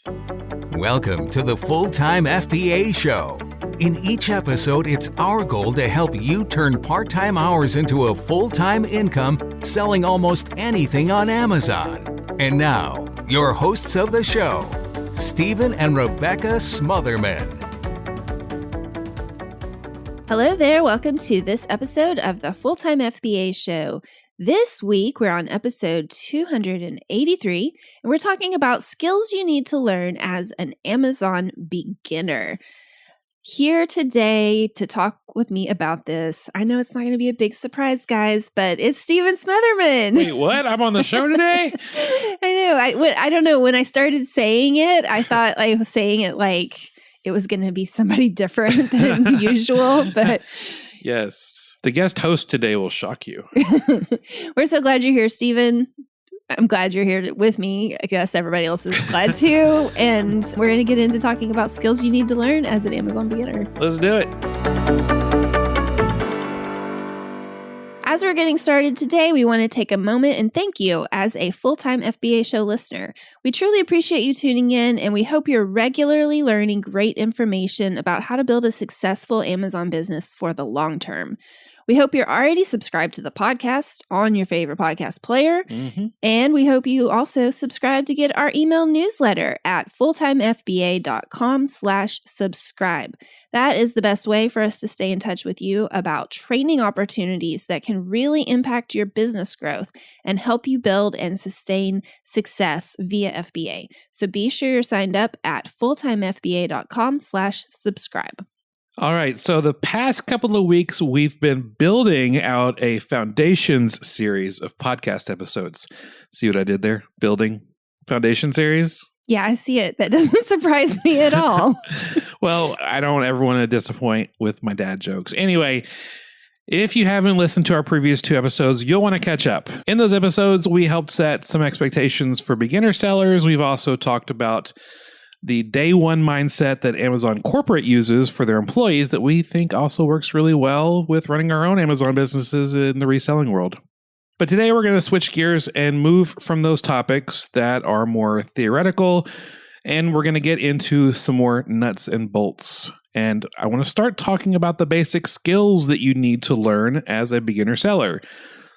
Welcome to the Full-Time FBA Show. In each episode, it's our goal to help you turn part-time hours into a full-time income selling almost anything on Amazon. And now, your hosts of the show, Stephen and Rebecca Smotherman. Hello there. Welcome to this episode of the Full-Time FBA Show. This week, we're on episode 283, and we're talking about skills you need to learn as an Amazon beginner. Here today to talk with me about this, I know it's not going to be a big surprise, guys, but it's Stephen Smotherman. Wait, what? I'm on the show today? I know. I don't know. When I started saying it, I thought I was saying it like it was going to be somebody different than usual, but... Yes. The guest host today will shock you. We're so glad you're here, Stephen. I'm glad you're here with me. I guess everybody else is glad too. And we're going to get into talking about skills you need to learn as an Amazon beginner. Let's do it. As we're getting started today, we want to take a moment and thank you as a full-time FBA show listener. We truly appreciate you tuning in, and we hope you're regularly learning great information about how to build a successful Amazon business for the long term. We hope you're already subscribed to the podcast on your favorite podcast player. And we hope you also subscribe to get our email newsletter at fulltimefba.com/subscribe. That is the best way for us to stay in touch with you about training opportunities that can really impact your business growth and help you build and sustain success via FBA. So be sure you're signed up at fulltimefba.com/subscribe. All right. So the past couple of weeks, we've been building out a Foundations series of podcast episodes. See what I did there? Building Foundation series? Yeah, I see it. That doesn't surprise me at all. Well, I don't ever want to disappoint with my dad jokes. Anyway, if you haven't listened to our previous two episodes, you'll want to catch up. In those episodes, we helped set some expectations for beginner sellers. We've also talked about the day one mindset that Amazon corporate uses for their employees that we think also works really well with running our own Amazon businesses in the reselling world. But today we're going to switch gears and move from those topics that are more theoretical, and we're going to get into some more nuts and bolts. And I want to start talking about the basic skills that you need to learn as a beginner seller.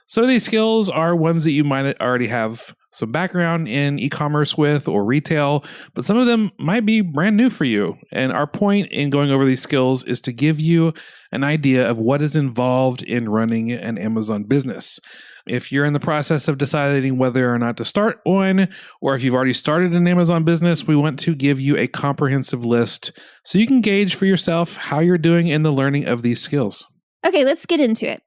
Some of these skills are ones that you might already have some background in e-commerce with or retail, but some of them might be brand new for you. And our point in going over these skills is to give you an idea of what is involved in running an Amazon business. If you're in the process of deciding whether or not to start one, or if you've already started an Amazon business, we want to give you a comprehensive list so you can gauge for yourself how you're doing in the learning of these skills. Okay, let's get into it.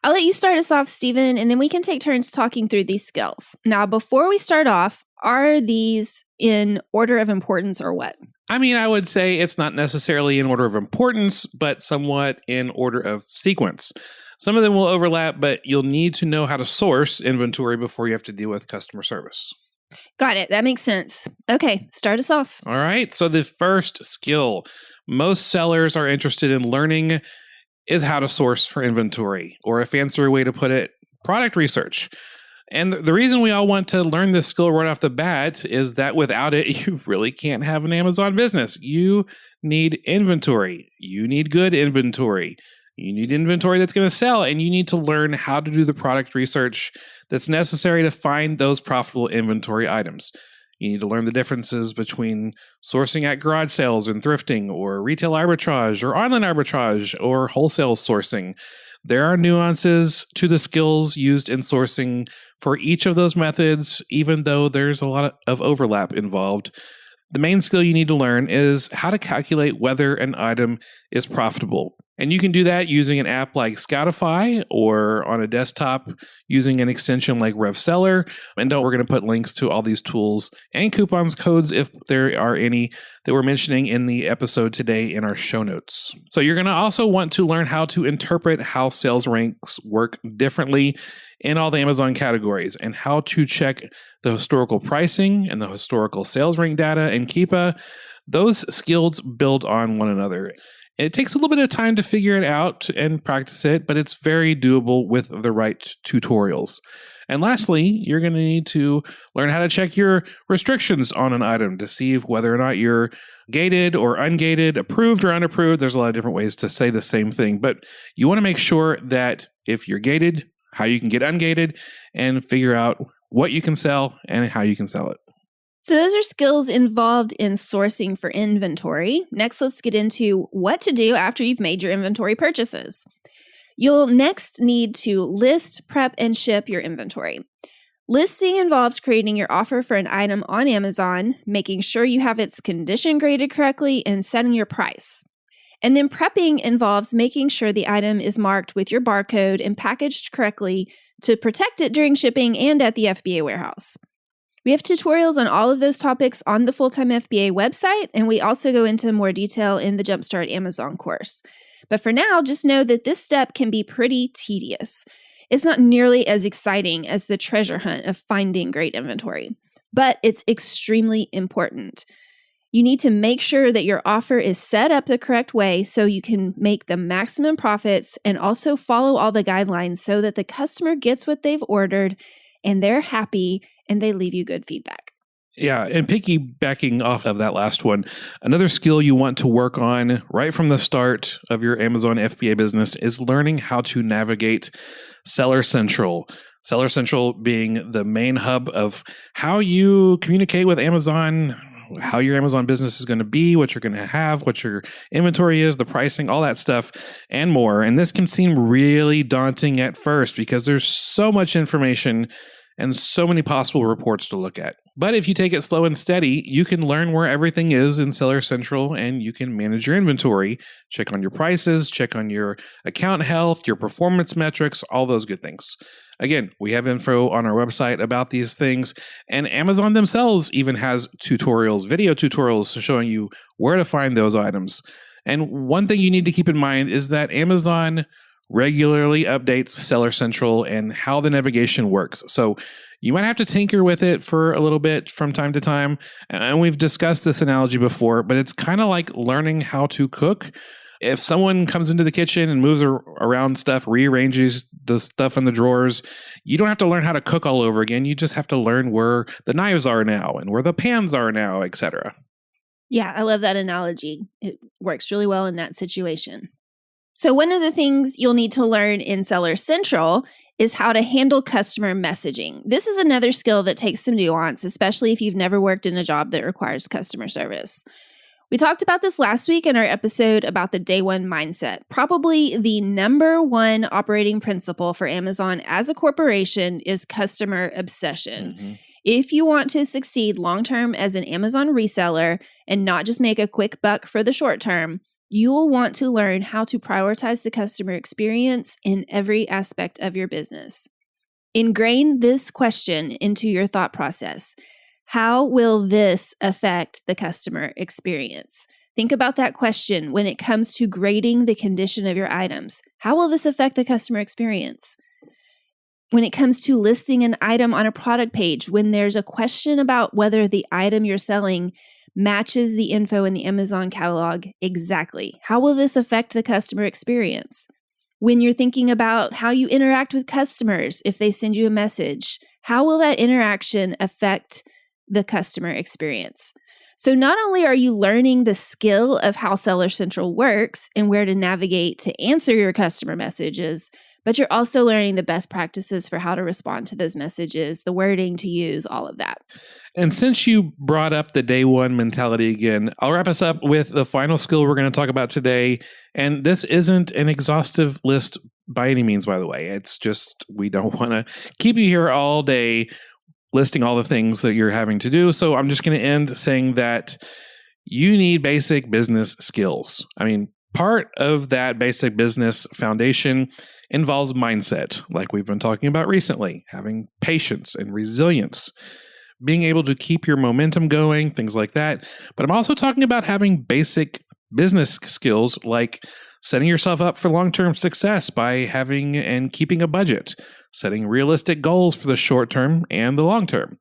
I'll let you start us off, Stephen, and then we can take turns talking through these skills. Now, before we start off, are these in order of importance or what? I mean, I would say it's not necessarily in order of importance, but somewhat in order of sequence. Some of them will overlap, but you'll need to know how to source inventory before you have to deal with customer service. Got it. That makes sense. Okay, start us off. All right. So the first skill most sellers are interested in learning is how to source for inventory, or a fancier way to put it, product research. And the reason we all want to learn this skill right off the bat is that without it, you really can't have an Amazon business. You need inventory. You need good inventory. You need inventory that's going to sell, and you need to learn how to do the product research that's necessary to find those profitable inventory items. You need to learn the differences between sourcing at garage sales and thrifting, or retail arbitrage, or online arbitrage, or wholesale sourcing. There are nuances to the skills used in sourcing for each of those methods, even though there's a lot of overlap involved. The main skill you need to learn is how to calculate whether an item is profitable. And you can do that using an app like Scoutify, or on a desktop using an extension like RevSeller. And we're going to put links to all these tools and coupons codes, if there are any, that we're mentioning in the episode today in our show notes. So you're going to also want to learn how to interpret how sales ranks work differently in all the Amazon categories, and how to check the historical pricing and the historical sales rank data in Keepa. Those skills build on one another. It takes a little bit of time to figure it out and practice it, but it's very doable with the right tutorials. And lastly, you're going to need to learn how to check your restrictions on an item to see whether or not you're gated or ungated, approved or unapproved. There's a lot of different ways to say the same thing, but you want to make sure that if you're gated, how you can get ungated, and figure out what you can sell and how you can sell it. So those are skills involved in sourcing for inventory. Next, let's get into what to do after you've made your inventory purchases. You'll next need to list, prep, and ship your inventory. Listing involves creating your offer for an item on Amazon, making sure you have its condition graded correctly, and setting your price. And then prepping involves making sure the item is marked with your barcode and packaged correctly to protect it during shipping and at the FBA warehouse. We have tutorials on all of those topics on the Full-Time FBA website, and we also go into more detail in the Jumpstart Amazon course. But for now, just know that this step can be pretty tedious. It's not nearly as exciting as the treasure hunt of finding great inventory, but it's extremely important. You need to make sure that your offer is set up the correct way so you can make the maximum profits and also follow all the guidelines so that the customer gets what they've ordered and they're happy and they leave you good feedback. Yeah, and piggybacking off of that last one, another skill you want to work on right from the start of your Amazon FBA business is learning how to navigate Seller Central. Seller Central being the main hub of how you communicate with Amazon, how your Amazon business is going to be, what you're going to have, what your inventory is, the pricing, all that stuff, and more. And this can seem really daunting at first because there's so much information and so many possible reports to look at. But if you take it slow and steady, you can learn where everything is in Seller Central and you can manage your inventory, check on your prices, check on your account health, your performance metrics, all those good things. Again, we have info on our website about these things, and Amazon themselves even has tutorials, video tutorials showing you where to find those items. And one thing you need to keep in mind is that Amazon regularly updates Seller Central and how the navigation works. So you might have to tinker with it for a little bit from time to time. And we've discussed this analogy before, but it's kind of like learning how to cook. If someone comes into the kitchen and moves around stuff, rearranges the stuff in the drawers, you don't have to learn how to cook all over again. You just have to learn where the knives are now and where the pans are now, etc. Yeah, I love that analogy. It works really well in that situation. So one of the things you'll need to learn in Seller Central is how to handle customer messaging. This is another skill that takes some nuance, especially if you've never worked in a job that requires customer service. We talked about this last week in our episode about the day one mindset, probably the number one operating principle for Amazon as a corporation is customer obsession. Mm-hmm. If you want to succeed long-term as an Amazon reseller and not just make a quick buck for the short term, you'll want to learn how to prioritize the customer experience in every aspect of your business. Ingrain this question into your thought process. How will this affect the customer experience? Think about that question when it comes to grading the condition of your items. How will this affect the customer experience? When it comes to listing an item on a product page, when there's a question about whether the item you're selling matches the info in the Amazon catalog exactly, how will this affect the customer experience? When you're thinking about how you interact with customers, if they send you a message, how will that interaction affect the customer experience? So not only are you learning the skill of how Seller Central works and where to navigate to answer your customer messages, but you're also learning the best practices for how to respond to those messages, the wording to use, all of that. And since you brought up the day one mentality again, I'll wrap us up with the final skill we're going to talk about today. And this isn't an exhaustive list by any means, by the way. It's just we don't want to keep you here all day listing all the things that you're having to do. So I'm just going to end saying that you need basic business skills. I mean, part of that basic business foundation involves mindset, like we've been talking about recently, having patience and resilience, being able to keep your momentum going, things like that. But I'm also talking about having basic business skills like setting yourself up for long-term success by having and keeping a budget, setting realistic goals for the short term and the long term,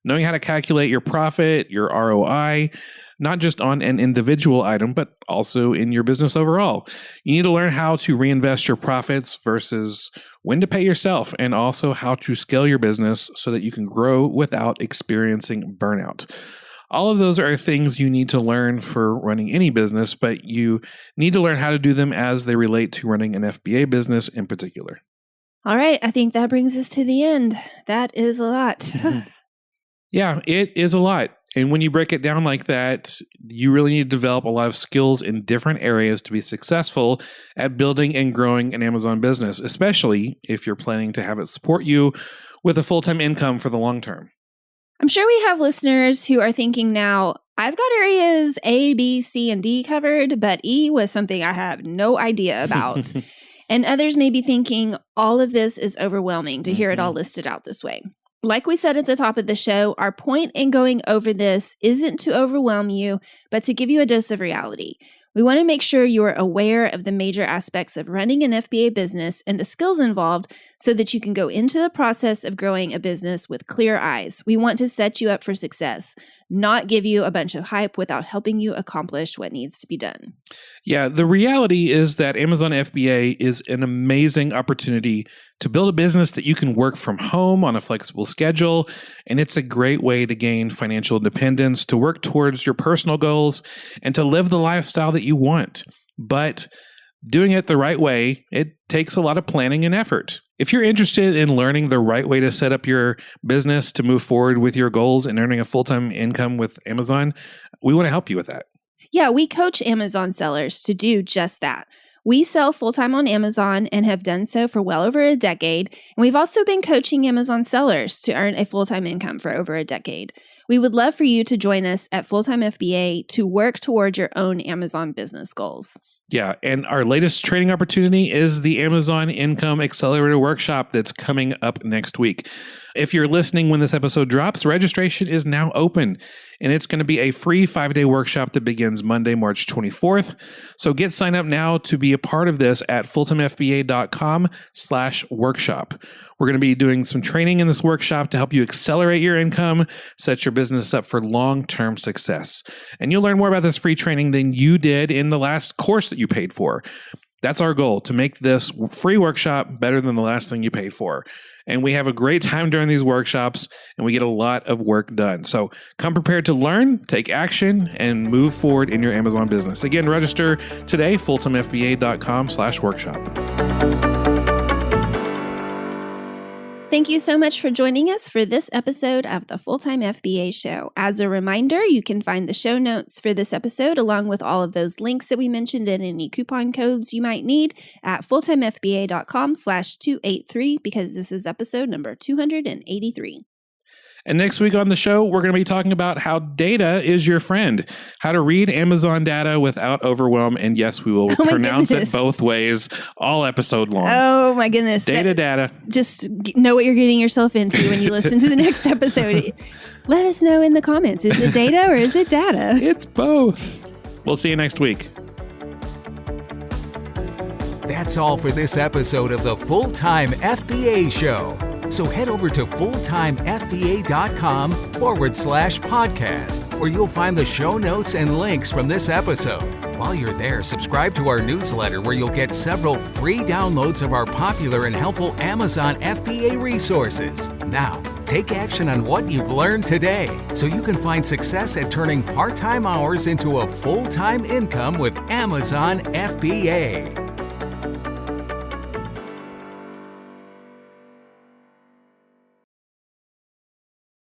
knowing how to calculate your profit, your ROI, not just on an individual item, but also in your business overall. You need to learn how to reinvest your profits versus when to pay yourself, and also how to scale your business so that you can grow without experiencing burnout. All of those are things you need to learn for running any business, but you need to learn how to do them as they relate to running an FBA business in particular. All right. I think that brings us to the end. That is a lot. Yeah, it is a lot. And when you break it down like that, you really need to develop a lot of skills in different areas to be successful at building and growing an Amazon business, especially if you're planning to have it support you with a full-time income for the long term. I'm sure we have listeners who are thinking now, I've got areas A, B, C, and D covered, but E was something I have no idea about. And others may be thinking, all of this is overwhelming to hear it all listed out this way. Like we said at the top of the show, our point in going over this isn't to overwhelm you, but to give you a dose of reality. We want to make sure you are aware of the major aspects of running an FBA business and the skills involved so that you can go into the process of growing a business with clear eyes. We want to set you up for success, not give you a bunch of hype without helping you accomplish what needs to be done. Yeah, the reality is that Amazon FBA is an amazing opportunity to build a business that you can work from home on a flexible schedule, and it's a great way to gain financial independence, to work towards your personal goals, and to live the lifestyle that you want. But doing it the right way, it takes a lot of planning and effort. If you're interested in learning the right way to set up your business to move forward with your goals and earning a full-time income with Amazon, we want to help you with that. Yeah, we coach Amazon sellers to do just that. We sell full-time on Amazon and have done so for well over a decade. And we've also been coaching Amazon sellers to earn a full-time income for over a decade. We would love for you to join us at Full-Time FBA to work toward your own Amazon business goals. Yeah, and our latest training opportunity is the Amazon Income Accelerator Workshop that's coming up next week. If you're listening when this episode drops, registration is now open, and it's going to be a free 5-day workshop that begins Monday, March 24th. So get signed up now to be a part of this at fulltimefba.com/workshop. We're going to be doing some training in this workshop to help you accelerate your income, set your business up for long-term success. And you'll learn more about this free training than you did in the last course that you paid for. That's our goal, to make this free workshop better than the last thing you paid for. And we have a great time during these workshops, and we get a lot of work done. So come prepared to learn, take action, and move forward in your Amazon business. Again, register today, fulltimefba.com/workshop. Thank you so much for joining us for this episode of the Full-Time FBA Show. As a reminder, you can find the show notes for this episode along with all of those links that we mentioned and any coupon codes you might need at fulltimefba.com/283 because this is episode number 283. And next week on the show, we're going to be talking about how data is your friend, how to read Amazon data without overwhelm. And yes, we will pronounce it both ways all episode long. Oh my goodness. Data. Just know what you're getting yourself into when you listen to the next episode. Let us know in the comments. Is it data or is it data? It's both. We'll see you next week. That's all for this episode of the Full-Time FBA Show. So head over to fulltimefba.com/podcast, where you'll find the show notes and links from this episode. While you're there, subscribe to our newsletter where you'll get several free downloads of our popular and helpful Amazon FBA resources. Now, take action on what you've learned today so you can find success at turning part-time hours into a full-time income with Amazon FBA.